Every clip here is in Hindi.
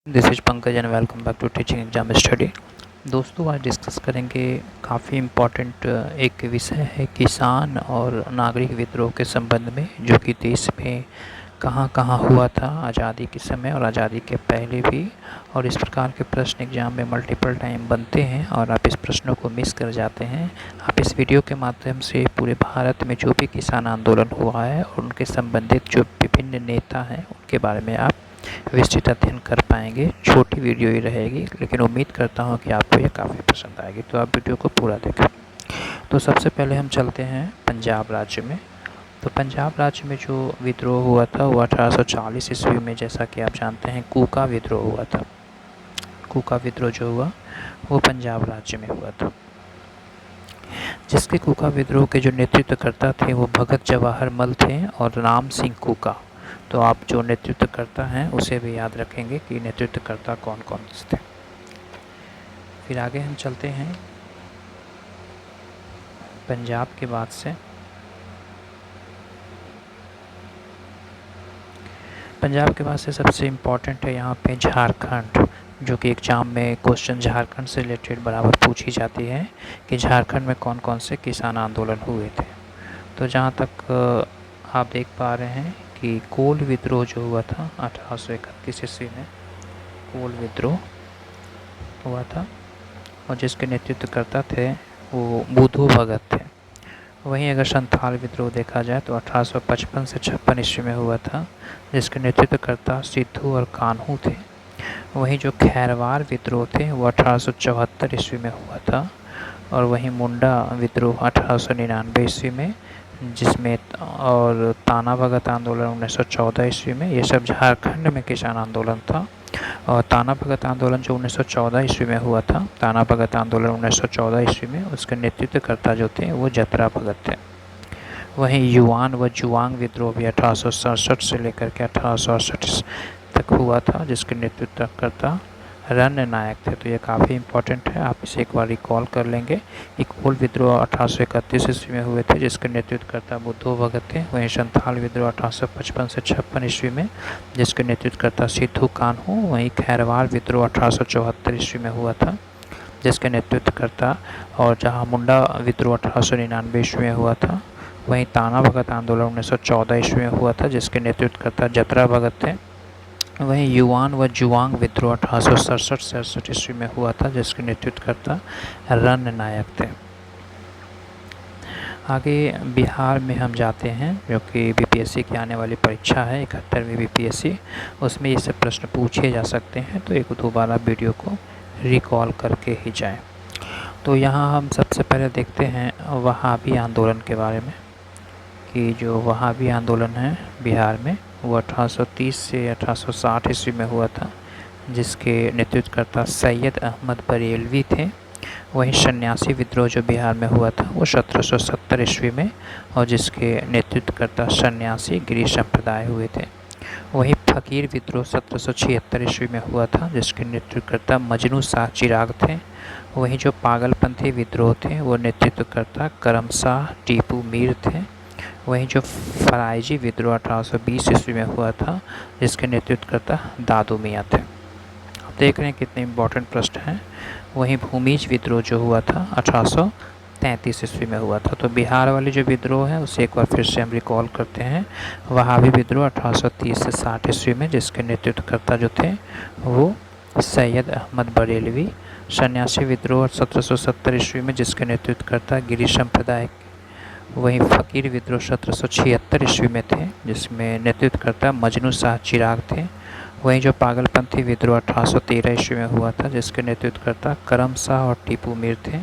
This is Pankaj and welcome back to teaching exam study. दोस्तों आज डिस्कस करेंगे काफ़ी इम्पोर्टेंट एक विषय है किसान और नागरिक विद्रोह के संबंध में, जो कि देश में कहाँ कहाँ हुआ था आज़ादी के समय और आज़ादी के पहले भी। और इस प्रकार के प्रश्न एग्जाम में मल्टीपल टाइम बनते हैं और आप इस प्रश्नों को मिस कर जाते हैं। आप इस वीडियो के माध्यम से पूरे भारत में जो भी किसान आंदोलन हुआ है और उनके संबंधित जो विभिन्न नेता हैं उनके बारे में आप विस्तृत अध्ययन कर पाएंगे। छोटी वीडियो ही रहेगी, लेकिन उम्मीद करता हूँ कि आपको यह काफ़ी पसंद आएगी, तो आप वीडियो को पूरा देखें। तो सबसे पहले हम चलते हैं पंजाब राज्य में। तो पंजाब राज्य में जो विद्रोह हुआ था वो 1840 ईस्वी में, जैसा कि आप जानते हैं, कूका विद्रोह हुआ था। कूका विद्रोह जो हुआ वो पंजाब राज्य में हुआ था, जिसके कूका विद्रोह के जो नेतृत्वकर्ता थे वो भगत जवाहर मल थे और राम सिंह कूका। तो आप जो नेतृत्वकर्ता हैं उसे भी याद रखेंगे कि नेतृत्वकर्ता कौन कौन थे। फिर आगे हम चलते हैं पंजाब के बाद से। पंजाब के बाद से सबसे इम्पोर्टेंट है यहाँ पे झारखंड, जो कि एग्जाम में क्वेश्चन झारखंड से रिलेटेड बराबर पूछी जाती है कि झारखंड में कौन कौन से किसान आंदोलन हुए थे। तो जहाँ तक आप देख पा रहे हैं कि कोल विद्रोह जो हुआ था 1831 ईस्वी में, कोल विद्रोह हुआ था और जिसके नेतृत्वकर्ता थे वो बुधू भगत थे। वहीं अगर संथाल विद्रोह देखा जाए तो 1855 से 56 ईस्वी में हुआ था, जिसके नेतृत्वकर्ता सिद्धू और कान्हू थे। वहीं जो खैरवार विद्रोह थे वो 1874 ईस्वी में हुआ था। और वहीं मुंडा विद्रोह 1899 ईस्वी में, जिसमें और ताना भगत आंदोलन 1914 ईस्वी में। ये सब झारखंड में किसान आंदोलन था। और ताना भगत आंदोलन जो 1914 ईस्वी में हुआ था, ताना भगत आंदोलन 1914 ईस्वी में, उसके नेतृत्वकर्ता जो थे वो जतरा भगत थे। वहीं युआन व जुआंग विद्रोह भी 1867 से लेकर के 1868 तक हुआ था, जिसके नेतृत्वकर्ता रण नायक थे। तो ये काफ़ी इंपॉर्टेंट है, आप इसे एक बार रिकॉल कर लेंगे। कोल विद्रोह 1831 ईस्वी में हुए थे, जिसके नेतृत्वकर्ता बुद्धू भगत थे। वहीं संथाल विद्रोह 1855 से 56 ईस्वी में, जिसके नेतृत्वकर्ता सिद्धू कान्हू। वहीं खैरवार विद्रोह 1874 ईस्वी में हुआ था, जिसके नेतृत्वकर्ता, और जहाँ मुंडा विद्रोह 1899 ईस्वी में हुआ था। वहीं ताना भगत आंदोलन 1914 ईस्वी में हुआ था, जिसके नेतृत्वकर्ता जतरा भगत थे। वहीं युआन व जुआंग विद्रोह 1867 से 68 ईस्वी में हुआ था, जिसके नेतृत्वकर्ता रण नायक थे। आगे बिहार में हम जाते हैं, जो कि बीपीएससी की आने वाली परीक्षा है 71वीं बीपीएससी, उसमें ये सब प्रश्न पूछे जा सकते हैं। तो एक दोबारा वीडियो को रिकॉल करके ही जाएं। तो यहाँ हम सबसे पहले देखते हैं वहाबी आंदोलन के बारे में, कि जो वहाबी आंदोलन है बिहार में वो 1830 से 1860 ईस्वी में हुआ था, जिसके नेतृत्वकर्ता सैयद अहमद बरेलवी थे। वहीं सन्यासी विद्रोह जो बिहार में हुआ था वो 1770 ईस्वी में, और जिसके नेतृत्वकर्ता सन्यासी गिरी संप्रदाय हुए थे। वहीं फकीर विद्रोह 1776 ईस्वी में हुआ था, जिसके नेतृत्वकर्ता मजनू शाह चिराग थे। वहीं जो पागलपंथी विद्रोह थे वो नेतृत्वकर्ता करम शाह टीपू मीर थे। वहीं जो फराइजी विद्रोह 1820 ईस्वी में हुआ था, जिसके नेतृत्वकर्ता दादू मियाँ थे। आप देख रहे हैं कितने इम्पोर्टेंट प्रश्न हैं। वहीं भूमिज विद्रोह जो हुआ था 1833 ईस्वी में हुआ था। तो बिहार वाली जो विद्रोह है उसे एक बार फिर से हम रिकॉल करते हैं। वहाबी विद्रोह 1830 से 60 ईस्वी में, जिसके नेतृत्वकर्ता जो थे वो सैयद अहमद बरेलवी। सन्यासी विद्रोह 1770 ईस्वी में, जिसके नेतृत्वकर्ता गिरी संप्रदाय। वहीं फ़कीर विद्रोह 1776 ईस्वी में थे, जिसमें नेतृत्वकर्ता मजनू शाह चिराग थे। वहीं जो पागलपंथी विद्रोह 1813 ईस्वी में हुआ था, जिसके नेतृत्वकर्ता करम शाह और टीपू मीर थे।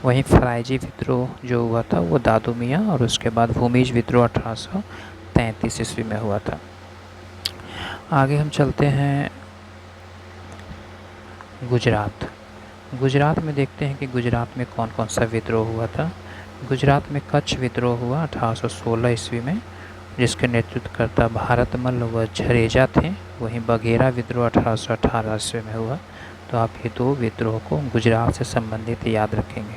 वहीं फराइजी विद्रोह जो हुआ था वो दादू मियाँ, और उसके बाद भूमिज विद्रोह 1833 ईस्वी में हुआ था। आगे हम चलते हैं गुजरात। गुजरात में देखते हैं कि गुजरात में कौन कौन सा विद्रोह हुआ था। गुजरात में कच्छ विद्रोह हुआ 1816 ईस्वी में, जिसके नेतृत्वकर्ता भारतमल व झरेजा थे। वहीं बघेरा विद्रोह 1818 ईस्वी में हुआ। तो आप ये दो विद्रोह को गुजरात से संबंधित याद रखेंगे।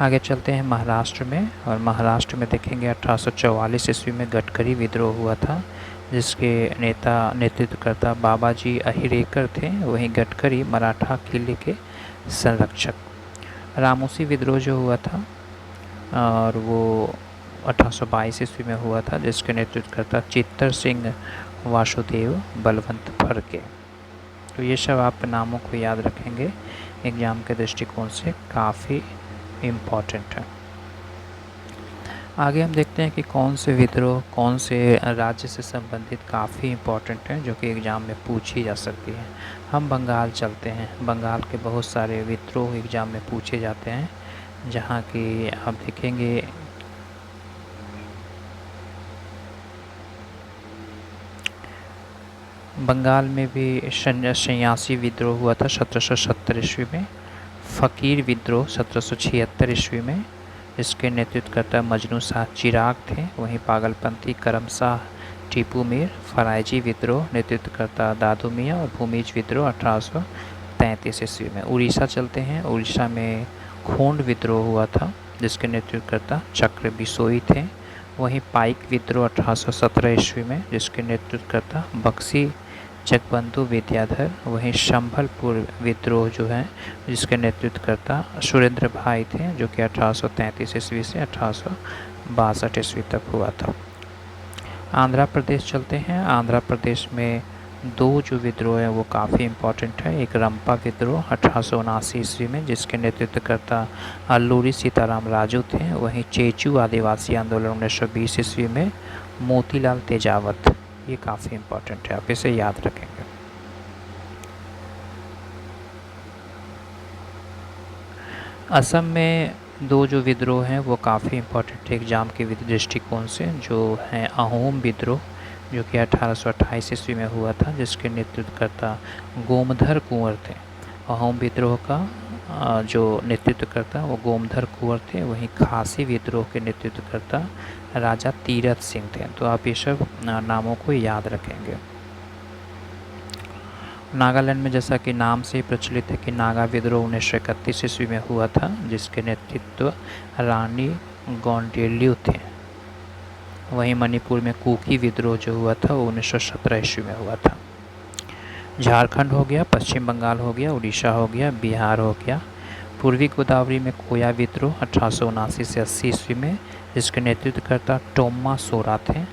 आगे चलते हैं महाराष्ट्र में, और महाराष्ट्र में देखेंगे 1844 ईस्वी में गडकरी विद्रोह हुआ था। जिसके नेतृत्वकर्ता बाबाजी अहिरेकर थे। वहीं गडकरी मराठा किले के संरक्षक। रामूसी विद्रोह जो हुआ था और वो 1822 ईस्वी में हुआ था, जिसके नेतृत्वकर्ता चित्तर सिंह वासुदेव बलवंत फड़के। तो ये सब आप नामों को याद रखेंगे, एग्ज़ाम के दृष्टिकोण से काफ़ी इम्पॉर्टेंट है। आगे हम देखते हैं कि कौन से विद्रोह कौन से राज्य से संबंधित काफ़ी इम्पॉर्टेंट हैं, जो कि एग्ज़ाम में पूछी जा सकती है। हम बंगाल चलते हैं। बंगाल के बहुत सारे विद्रोह एग्ज़ाम में पूछे जाते हैं, जहाँ की आप देखेंगे बंगाल में भी सन्यासी विद्रोह हुआ था 1770 ईस्वी में। फ़कीर विद्रोह 1776 ईस्वी में, इसके नेतृत्वकर्ता मजनू शाह चिराग थे। वहीं पागलपंथी करम शाह टीपू मीर। फराइजी विद्रोह नेतृत्वकर्ता दादू मियाँ। और भूमिज विद्रोह 1833 ईस्वी में। उड़ीसा चलते हैं। उड़ीसा में खोंड विद्रोह हुआ था, जिसके नेतृत्वकर्ता चक्र बिसोई थे। वहीं पाइक विद्रोह 1817 ईस्वी में, जिसके नेतृत्वकर्ता बक्सी जगबंधु विद्याधर। वहीं संभलपुर विद्रोह जो है, जिसके नेतृत्वकर्ता सुरेंद्र भाई थे, जो कि 1833 ईस्वी से 1862 ईस्वी तक हुआ था। आंध्र प्रदेश चलते हैं। आंध्र प्रदेश में दो जो विद्रोह है वो काफ़ी इम्पोर्टेंट है। एक रंपा विद्रोह 1879 ईस्वी में, जिसके नेतृत्वकर्ता अल्लूरी सीताराम राजू थे। वहीं चेचू आदिवासी आंदोलन 1920 ईस्वी में, मोतीलाल तेजावत। ये काफ़ी इम्पोर्टेंट है, आप इसे याद रखेंगे। असम में दो जो विद्रोह हैं वो काफ़ी इम्पोर्टेंट है एग्ज़ाम के दृष्टिकोण से, जो हैं अहोम विद्रोह, जो कि 1828 ईस्वी में हुआ था, जिसके नेतृत्वकर्ता गोमधर कुंवर थे। अहोम विद्रोह का जो नेतृत्वकर्ता वो गोमधर कुंवर थे। वहीं खासी विद्रोह के नेतृत्वकर्ता राजा तीरथ सिंह थे। तो आप ये सब नामों को याद रखेंगे। नागालैंड में जैसा कि नाम से ही प्रचलित है कि नागा विद्रोह 1931 ईस्वी में हुआ था, जिसके नेतृत्व रानी गौंडेल्यू थे। वहीं मणिपुर में कुकी विद्रोह जो हुआ था वो 1917 ईस्वी में हुआ था। झारखंड हो गया, पश्चिम बंगाल हो गया, उड़ीसा हो गया, बिहार हो गया। पूर्वी गोदावरी में कोया विद्रोह 1879 से 80 ईस्वी में, जिसके नेतृत्वकर्ता टोम्मा सोरा थे।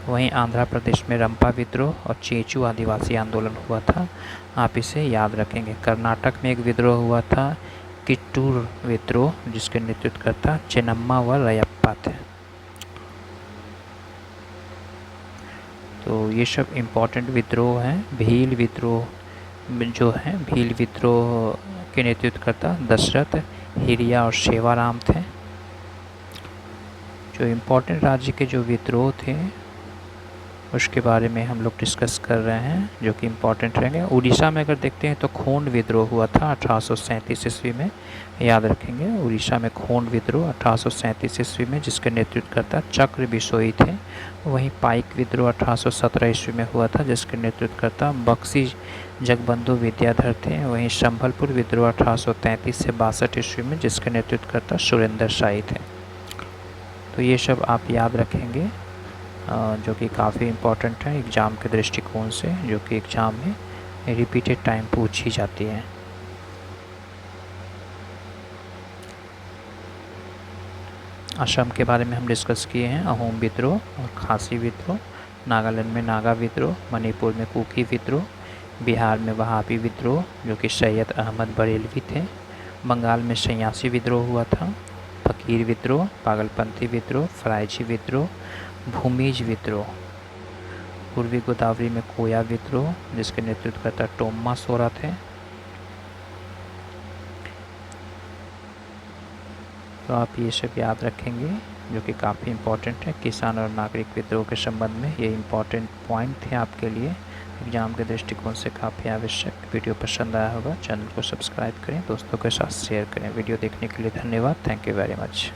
वहीं आंध्र प्रदेश में रंपा विद्रोह और चेचू आदिवासी आंदोलन हुआ था, आप इसे याद रखेंगे। कर्नाटक में एक विद्रोह हुआ था किट्टूर विद्रोह, जिसके नेतृत्वकर्ता चेन्नम्मा व रयप्पा थे। तो ये सब इम्पोर्टेंट विद्रोह हैं। भील विद्रोह जो है, भील विद्रोह के नेतृत्वकर्ता दशरथ हिरिया और सेवाराम थे। जो इम्पोर्टेंट राज्य के जो विद्रोह थे उसके बारे में हम लोग डिस्कस कर रहे हैं, जो कि इम्पोर्टेंट रहेंगे। उड़ीसा में अगर देखते हैं तो खोंड विद्रोह हुआ था 1837 ईस्वी में, याद रखेंगे। उड़ीसा में खोंड विद्रोह 1837 ईस्वी में, जिसके नेतृत्वकर्ता चक्र बिसोई थे। वहीं पाइक विद्रोह 1817 ईस्वी में हुआ था, जिसके नेतृत्वकर्ता बक्सी जगबंधु विद्याधर थे। वहीं संभलपुर विद्रोह 1833 से 62 ईस्वी में, जिसके नेतृत्वकर्ता सुरेंद्र शाही थे। तो ये सब आप याद रखेंगे, जो कि काफ़ी इम्पोर्टेंट है एग्ज़ाम के दृष्टिकोण से, जो कि एग्ज़ाम में रिपीटेड टाइम पूछी जाती है। असम के बारे में हम डिस्कस किए हैं, अहोम विद्रोह और खासी विद्रोह। नागालैंड में नागा विद्रोह, मणिपुर में कुकी विद्रोह, बिहार में वहाबी विद्रोह जो कि सैयद अहमद बरेलवी थे। बंगाल में सन्यासी विद्रोह हुआ था, फ़कीर विद्रोह, पागलपंथी विद्रोह, फराइजी विद्रोह, भूमिज विद्रोह। पूर्वी गोदावरी में कोया विद्रोह, जिसके नेतृत्वकर्ता टोम्मा सोरा थे। तो आप ये सब याद रखेंगे, जो कि काफ़ी इम्पोर्टेंट है। किसान और नागरिक विद्रोह के संबंध में ये इम्पोर्टेंट पॉइंट थे आपके लिए, एग्ज़ाम के दृष्टिकोण से काफ़ी आवश्यक। वीडियो पसंद आया होगा, चैनल को सब्सक्राइब करें, दोस्तों के साथ शेयर करें। वीडियो देखने के लिए धन्यवाद। Thank you very much.